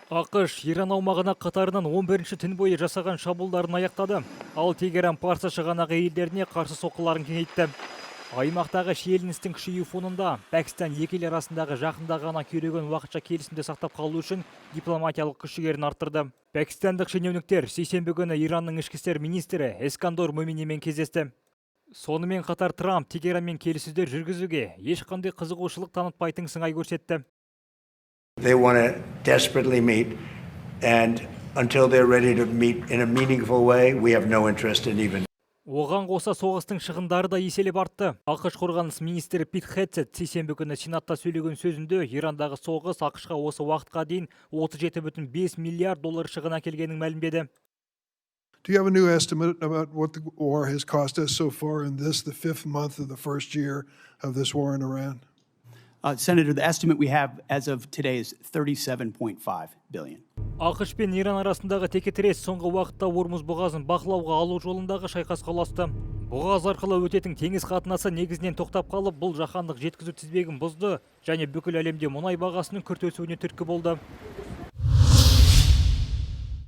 ақш Иран аумағына қатарынан 11-ші түн бойы жасаған шабуылдарын аяқтады. Ал Тегеран Парсы шығанағы елдеріне қарсы соққыларын кеңейтті. Аймақтағы шиеленістің күшею фонында Пәкістан екі ел арасындағы жақында ғана күйреген уақытша келісімді сақтап қалу үшін дипломатиялық күш-жігерін арттырды. Пәкістандық шенеуніктер сейсенбі күні Иранның ішкі істер министрі Ескандор Моминимен кездесті. Сонымен қатар Трамп Тегеранмен келіссөздер жүргізуге ешқандай қызығушылық танытпайтын сыңай көрсетті. They want to desperately meet, and until they're ready to meet in a meaningful way, we have no interest in even. Оған қоса соғыстың шығындары да еселеп артты. ақш қорғаныс министрі Пит Хэтчет сейсенбі күні Сенатта сөйлеген сөзінде Ирандағы соғыс ақшқа осы уақытқа дейін 37,5 миллиард доллар шығын әкелгенін мәлімдеді. Do you have a new estimate about what the war has cost us so far in this, the 5th month of the first year of this war in Iran? Senator, the estimate we have as of today is $37.5 billion. ақш пен Иран арасындағы текетірес соңғы уақытта Ормуз бұғазын бақылауға алу жолындағы шайқасқа ұласты. Бұғаз арқылы өтетін теңіз қатынасы негізінен тоқтап қалып, бұл жаһандық жеткізу тізбегін бұзды және бүкіл әлемде мұнай бағасының күрт өсуіне түрткі болды.